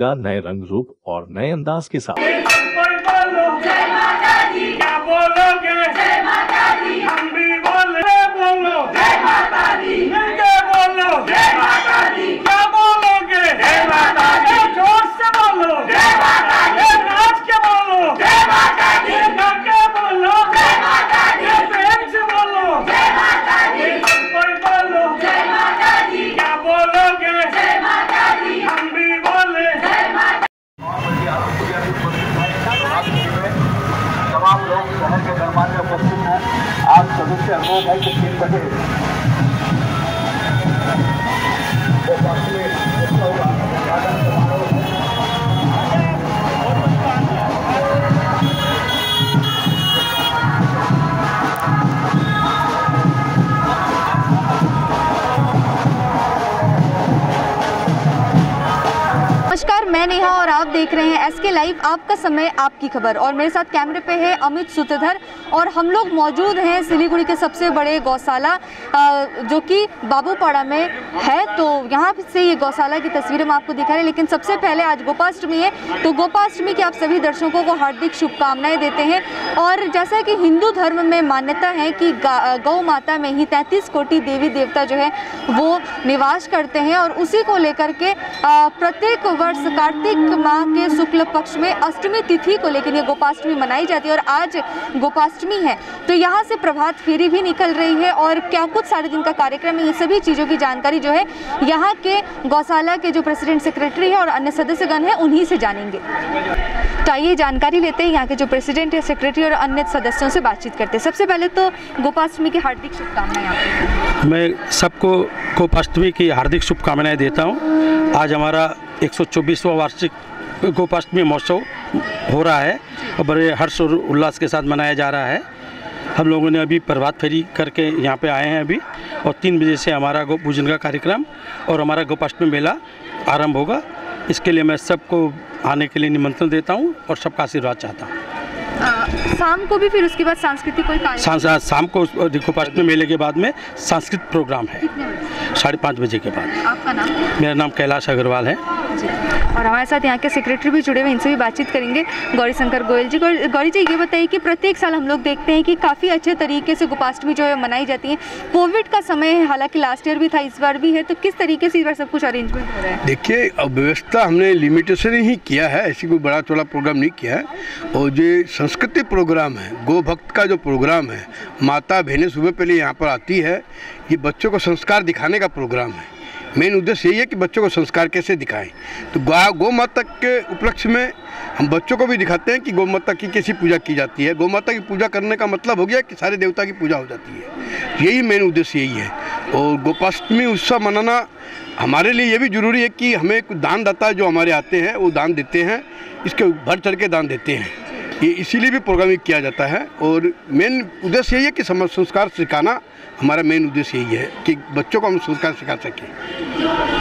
नए रंग रूप और नए अंदाज के साथ। जय माता दी, क्या बोलोगे? जय माता दी, हम भी बोलो जय माता दी, मिलके बोलो जय माता दी, क्या बोलोगे? जय माता दी, जोर से बोलो जय माता दी, नाच के बोलो जय माता दी, गा के बोलो जय माता दी, प्रेम से बोलो जय माता दी, कोई बोलो जय माता दी, क्या बोलोगे? जय माता दी, हम भी बोले जय माता। तमाम लोग शहर के दरबार में उपस्थित हैं। आप सभी से अनुरोध है कि 3 बजे नमस्कार, मैं नेहा और आप देख रहे हैं एसके लाइव, आपका समय आपकी खबर। और मेरे साथ कैमरे पे है अमित सूत्रधर और हम लोग मौजूद हैं सिलीगुड़ी के सबसे बड़े गौशाला जो कि बाबूपाड़ा में है। तो यहाँ से ये गौशाला की तस्वीरें हम आपको दिखा रहे हैं। लेकिन सबसे पहले आज गोपाष्टमी है, तो गोपाष्टमी की आप सभी दर्शकों को हार्दिक शुभकामनाएं देते हैं। और जैसा कि हिंदू धर्म में मान्यता है कि गौ माता में ही 33 कोटि देवी देवता जो है वो निवास करते हैं, और उसी को लेकर के प्रत्येक वर्ष कार्तिक माह के शुक्ल पक्ष में अष्टमी तिथि को लेकर ये गोपाष्टमी मनाई जाती है। और आज गोपाष्टमी है तो यहाँ से प्रभात फेरी भी निकल रही है और क्या कुछ सारे दिन का कार्यक्रम है, ये सभी चीज़ों की जानकारी जो है यहाँ के गौशाला के जो प्रेसिडेंट सेक्रेटरी है और अन्य सदस्यगण हैं उन्हीं से जानेंगे। तो आइए जानकारी लेते हैं, यहाँ के जो प्रेसिडेंट है, सेक्रेटरी और अन्य सदस्यों से बातचीत करते हैं। सबसे पहले तो गोपाष्टमी की हार्दिक शुभकामनाएं। मैं सबको गोपाष्टमी की हार्दिक शुभकामनाएं देता हूँ। आज हमारा 124वां वार्षिक गोपाष्टमी महोत्सव हो रहा है और बड़े हर्ष और उल्लास के साथ मनाया जा रहा है। हम लोगों ने अभी प्रभात फेरी करके यहाँ पे आए हैं अभी, और 3 बजे से हमारा गौ पूजन का कार्यक्रम और हमारा गोपाष्टमी मेला आरंभ होगा। इसके लिए मैं सबको आने के लिए निमंत्रण देता हूँ और सबका आशीर्वाद चाहता हूँ। शाम को भी फिर उसके बाद सांस्कृतिक कोई कार्यक्रम? शाम को गोपाष्टमी मेले के बाद में सांस्कृतिक प्रोग्राम है 5:30 बजे के बाद। आपका नाम? मेरा नाम कैलाश अग्रवाल है जी। और हमारे साथ यहाँ के सेक्रेटरी भी जुड़े हुए, इनसे भी बातचीत करेंगे। गौरी शंकर गोयल जी, गौरी जी ये बताइए कि प्रत्येक साल हम लोग देखते हैं कि काफ़ी अच्छे तरीके से गोपाष्टमी जो है मनाई जाती है। कोविड का समय है, हालांकि लास्ट ईयर भी था, इस बार भी है, तो किस तरीके से इस बार सब कुछ अरेंजमेंट हो रहा है? देखिए, व्यवस्था हमने लिमिटेशन ही किया है, ऐसी कोई बड़ा चौड़ा प्रोग्राम नहीं किया है। और जो संस्कृति प्रोग्राम है, गो भक्त का जो प्रोग्राम है, माता बहनें सुबह पहले यहाँ पर आती है, ये बच्चों को संस्कार दिखाने का प्रोग्राम है। मेन उद्देश्य यही है कि बच्चों को संस्कार कैसे दिखाएं। तो गौ माता के उपलक्ष्य में हम बच्चों को भी दिखाते हैं कि गौ माता की कैसी पूजा की जाती है। गौ माता की पूजा करने का मतलब हो गया कि सारे देवता की पूजा हो जाती है, यही मेन उद्देश्य यही है। और गोपाष्टमी उत्सव मनाना हमारे लिए ये भी ज़रूरी है कि हमें कुछ दानदाता जो हमारे आते हैं वो दान देते हैं, इसके बढ़ चढ़ के दान देते हैं, ये इसीलिए भी प्रोग्राम किया जाता है। और मेन उद्देश्य यही है कि समाज संस्कार सिखाना, हमारा मेन उद्देश्य यही है कि बच्चों को हम संस्कार सिखा सकें।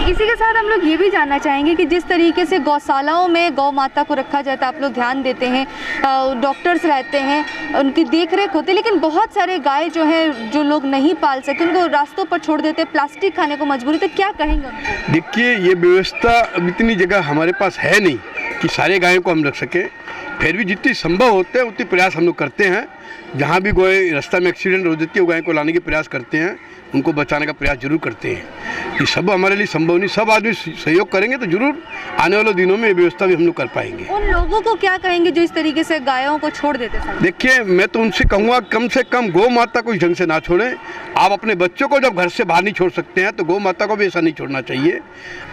इसी के साथ हम लोग ये भी जानना चाहेंगे कि जिस तरीके से गौशालाओं में गौ माता को रखा जाता है, आप लोग ध्यान देते हैं, डॉक्टर्स रहते हैं, उनकी देखरेख होती है, लेकिन बहुत सारे गाय जो है जो लोग नहीं पाल सकते, उनको रास्तों पर छोड़ देते हैं, प्लास्टिक खाने को मजबूरी, तो क्या कहेंगे उनको? देखिए, ये व्यवस्था अब इतनी जगह हमारे पास है नहीं कि सारे गायों को हम रख सकें। फिर भी जितनी संभव होते हैं उतनी प्रयास हम लोग करते हैं। जहाँ भी गाय रास्ता में एक्सीडेंट हो जाती है, वो गाय को लाने के प्रयास करते हैं, उनको बचाने का प्रयास जरूर करते हैं। ये सब हमारे लिए संभव नहीं, सब आदमी सहयोग करेंगे तो जरूर आने वाले दिनों में ये व्यवस्था भी हम लोग कर पाएंगे। उन लोगों को क्या कहेंगे जो इस तरीके से गायों को छोड़ देते हैं? देखिए, मैं तो उनसे कहूँगा कम से कम गौ माता को इस ढंग से ना छोड़ें। आप अपने बच्चों को जब घर से बाहर नहीं छोड़ सकते हैं तो गौ माता को भी ऐसा नहीं छोड़ना चाहिए।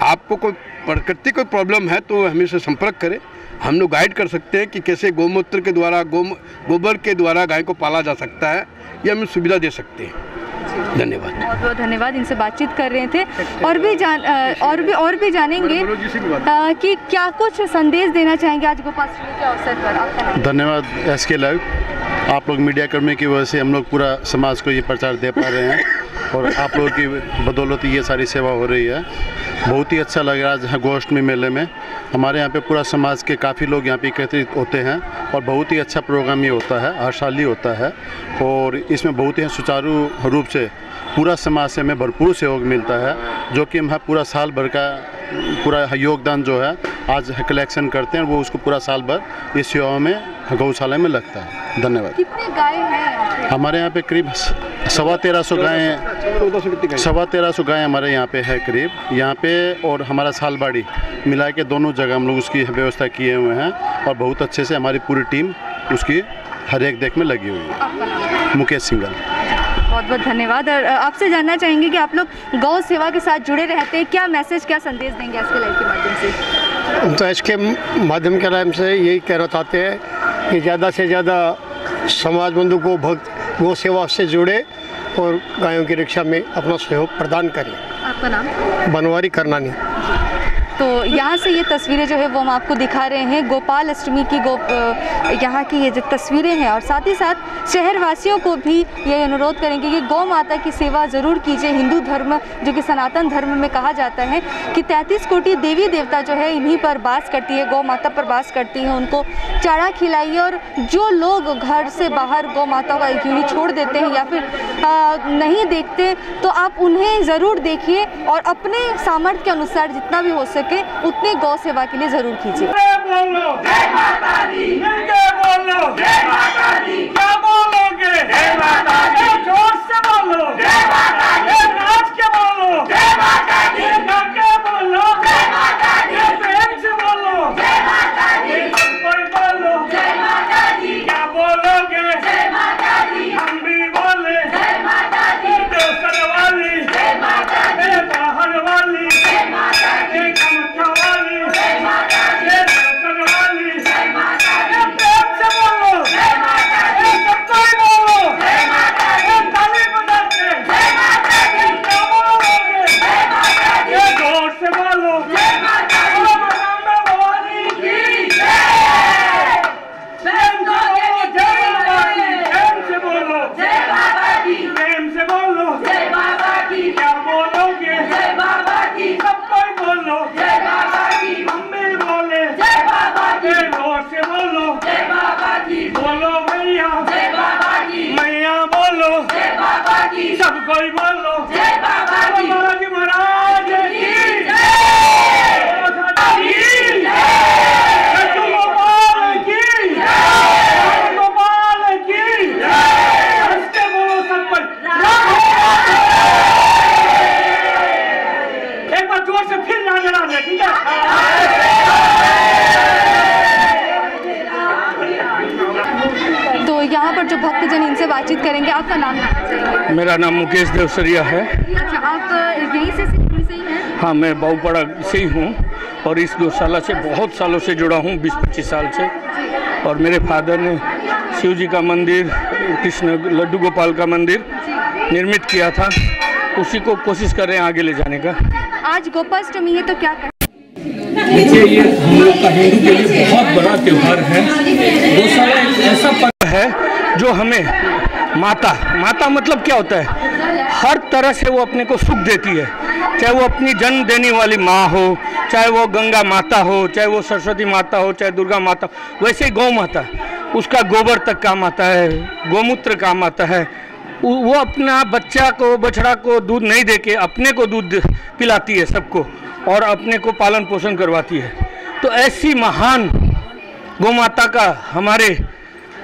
आपको कोई प्रकृति कोई प्रॉब्लम है तो हमें से संपर्क करें, हम लोग गाइड कर सकते हैं कि कैसे गौमूत्र के द्वारा, गोबर के द्वारा गाय को पाला जा सकता है, ये हम सुविधा दे सकते हैं। धन्यवाद, बहुत बहुत धन्यवाद। इनसे बातचीत कर रहे थे और भी जानेंगे कि क्या कुछ संदेश देना चाहेंगे आज गोपाष्टमी के अवसर पर। धन्यवाद एसके लाइव, आप लोग मीडिया कर्मी की वजह से हम लोग पूरा समाज को ये प्रचार दे पा रहे हैं और आप लोगों की बदौलत ये सारी सेवा हो रही है। बहुत ही अच्छा लग रहा है। गोष्टमी मेले में हमारे यहाँ पे पूरा समाज के काफ़ी लोग यहाँ पे एकत्रित होते हैं और बहुत ही अच्छा प्रोग्राम ये होता है, हर साल ही होता है और इसमें बहुत ही सुचारू रूप से पूरा समाज से हमें भरपूर सहयोग मिलता है, जो कि हम पूरा साल भर का पूरा योगदान जो है आज कलेक्शन करते हैं, वो उसको पूरा साल भर इस सेवा में गौशाला में लगता है। धन्यवाद। कितने गाय हैं हमारे यहाँ पे करीब 1350 गायें, 1350 गायें हमारे यहाँ पे है करीब यहाँ पे, और हमारा सालबाड़ी मिला के दोनों जगह हम लोग उसकी व्यवस्था किए हुए हैं, और बहुत अच्छे से हमारी पूरी टीम उसकी हर एक देख में लगी हुई है। मुकेश सिंघल। बहुत बहुत धन्यवाद। और आपसे जानना चाहेंगे कि आप लोग गौ सेवा के साथ जुड़े रहते हैं, क्या मैसेज, क्या संदेश देंगे आज के लाइव के माध्यम से? तो इसके माध्यम के नाम से यही कहना चाहते हैं कि ज़्यादा से ज़्यादा समाज बंधु को भक्त गौ सेवा से जुड़े और गायों की रक्षा में अपना सहयोग प्रदान करें। आपका नाम? बनवारी करनानी। तो यहाँ से ये तस्वीरें जो है वो हम आपको दिखा रहे हैं गोपाल अष्टमी की यहाँ की ये जो तस्वीरें हैं, और साथ ही साथ शहरवासियों को भी ये अनुरोध करेंगे कि गौ माता की सेवा ज़रूर कीजिए। हिंदू धर्म जो कि सनातन धर्म में कहा जाता है कि 33 कोटि देवी देवता जो है इन्हीं पर वास करती है, गौ माता पर वास करती है, उनको चारा खिलाइए। और जो लोग घर से बाहर गौ माता को यूँ ही छोड़ देते हैं या फिर नहीं देखते, तो आप उन्हें ज़रूर देखिए और अपने सामर्थ्य के अनुसार जितना भी हो सके उतने गौ सेवा के लिए जरूर कीजिए। बोलो जय माता दी, मिलके बोलो जय माता दी, क्या बोलोगे जय माता दी, जोर से बोलो जय माता दी, नाच के बोलो जय माता दी, गा के बोलो जय माता दी, प्रेम से बोलो जय माता दी, कोई बोलो जय माता दी, क्या बोलोगे जय माता दी, हम भी बोले जय माता दी, देवसर वाली जय माता दी, बाहर वाली जय माता दी, वाली जय माता दी, देवसर वाली जय माता दी, प्रेम से बोलो जय माता दी, सबको बोलो जय माता दी, ताली बजा के जय माता दी, क्या बोलोगे जय माता दी, जोर से बोलो जय माता दी, भवानी की जय, प्रेम से बोलो जय माता दी, प्रेम से बोलो जय माता दी, क्या बोलोगे जय बाबा की, सबको बोलो जय बाबा की, हम भी बोले जय बाबा की, जोर से बोलो जय बाबा की, बोलो भैया जय बाबा की, मैया बोलो जय बाबा की, सब कोई बोलो जय बाबा की, महाराज की जय, गोपाल की जय, गोपाल की जय, हंसते बोलो सब कोई, एक बार जोर से फिर राधे राधे, ठीक है? तो यहाँ पर जो भक्तजन इनसे बातचीत करेंगे, आपका नाम बताना चाहेंगे? मेरा नाम मुकेश देवसरिया है। अच्छा, आप यहीं से सिलीगुड़ी से ही हैं? हाँ, मैं बाऊपाड़ा से ही हूँ और इस गौशाला से बहुत सालों से जुड़ा हूँ, 20-25 साल से। और मेरे फादर ने शिव जी का मंदिर, कृष्ण लड्डू गोपाल का मंदिर निर्मित किया था, उसी को कोशिश कर रहे हैं आगे ले जाने का। आज गोपाष्टमी है तो क्या करें? देखिए, ये हम लोग का हिंदू के लिए बहुत बड़ा त्यौहार है। गौशाला एक ऐसा पर्व है जो हमें माता मतलब क्या होता है, हर तरह से वो अपने को सुख देती है, चाहे वो अपनी जन्म देने वाली माँ हो, चाहे वो गंगा माता हो, चाहे वो सरस्वती माता हो, चाहे दुर्गा माता, वैसे ही गौ माता, उसका गोबर तक काम आता है, गोमूत्र काम आता है। वो अपना बच्चा को, बछड़ा को दूध नहीं देके अपने को दूध पिलाती है सबको, और अपने को पालन पोषण करवाती है। तो ऐसी महान गौ माता का हमारे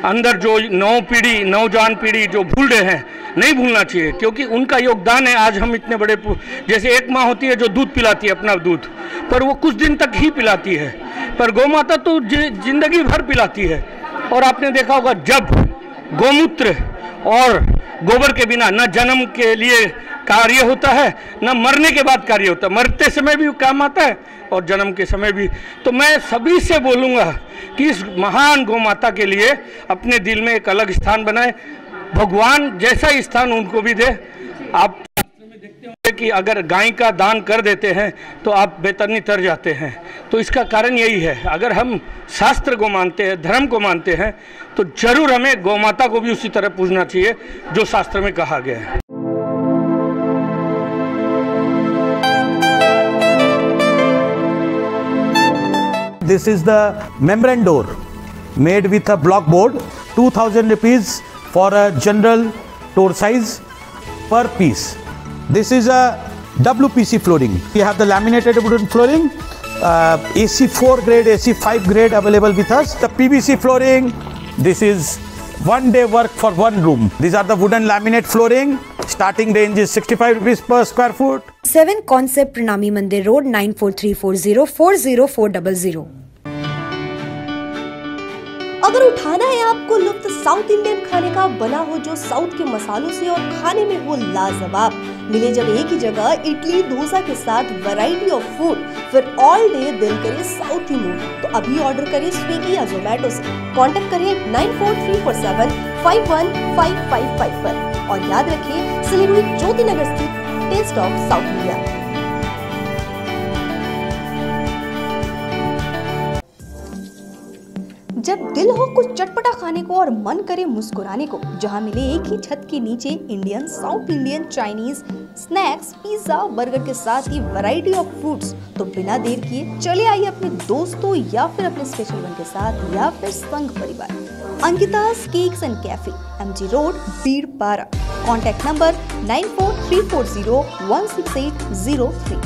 अंदर जो नौजवान पीढ़ी जो भूल रहे हैं, नहीं भूलना चाहिए, क्योंकि उनका योगदान है आज हम इतने बड़े, जैसे एक माँ होती है जो दूध पिलाती है अपना दूध, पर वो कुछ दिन तक ही पिलाती है, पर गौ माता तो जिंदगी भर पिलाती है। और आपने देखा होगा, जब गौमूत्र और गोबर के बिना न जन्म के लिए कार्य होता है, न मरने के बाद कार्य होता है, मरते समय भी काम आता है और जन्म के समय भी। तो मैं सभी से बोलूँगा कि इस महान गौ माता के लिए अपने दिल में एक अलग स्थान बनाए, भगवान जैसा ही स्थान उनको भी दे। आप शास्त्र में देखते होंगे कि अगर गाय का दान कर देते हैं तो आप बेतरनी तर जाते हैं, तो इसका कारण यही है। अगर हम शास्त्र को मानते हैं, धर्म को मानते हैं, तो जरूर हमें गौ माता को भी उसी तरह पूजना चाहिए जो शास्त्र में कहा गया है। This is the membrane door made with a block board, 2000 rupees for a general door size per piece. This is a WPC flooring. We have the laminated wooden flooring, AC4 grade, AC5 grade available with us. The PVC flooring, this is one day work for one room. These are the wooden laminate flooring. Starting range is 65 rupees per square foot. 7 Concept Pranami Mandir Road 9434040400. अगर उठाना है आपको लुत्फ south Indian खाने का, बना हो जो साउथ के मसालों से और खाने में हो लाजवाब, मिले जब एक ही जगह इडली डोसा के साथ वैरायटी ऑफ फूड, फिर ऑल डे दिल करे साउथ मूड, तो अभी ऑर्डर करें स्विगी या जोमेटो से। कांटेक्ट करें 9434751555 पर और याद रखें सिलीगुड़ी ज्योति नगर स्थित टेस्ट ऑफ साउथ इंडिया। जब दिल हो कुछ चटपटा खाने को और मन करे मुस्कुराने को, जहां मिले एक ही छत के नीचे Indian, south Indian, Chinese, snacks, pizza, burger के साथ ही वैरायटी ऑफ फूड्स, तो बिना देर किए चले आइए अपने दोस्तों या फिर अपने स्पेशल वन के साथ या फिर संग परिवार। Ankita's cakes and cafe, MG road, Birpara. Contact number 9434016803।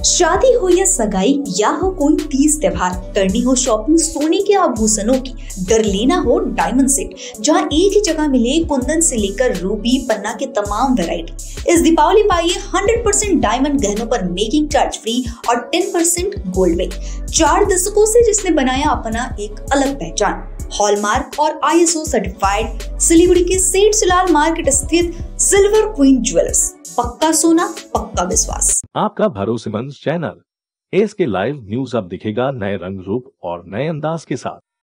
शादी हो या सगाई या हो कोई तीज त्योहार, करनी हो शॉपिंग सोने के आभूषणों की, घर लेना हो डायमंड सेट, जहां एक ही जगह मिले कुंदन से लेकर रूबी, पन्ना के तमाम वैरायटी। इस दीपावली पाइए 100% डायमंड गहनों पर मेकिंग चार्ज फ्री और 10% गोल्ड में। 4 दशकों से जिसने बनाया अपना एक अलग पहचान, हॉलमार्क और ISO सर्टिफाइड, सिलीगुड़ी के सेठ सुलाल मार्केट स्थित सिल्वर क्वीन ज्वेलर्स। पक्का सोना, पक्का विश्वास। आपका भरोसेमंद चैनल ASK लाइव न्यूज अब दिखेगा नए रंग रूप और नए अंदाज के साथ।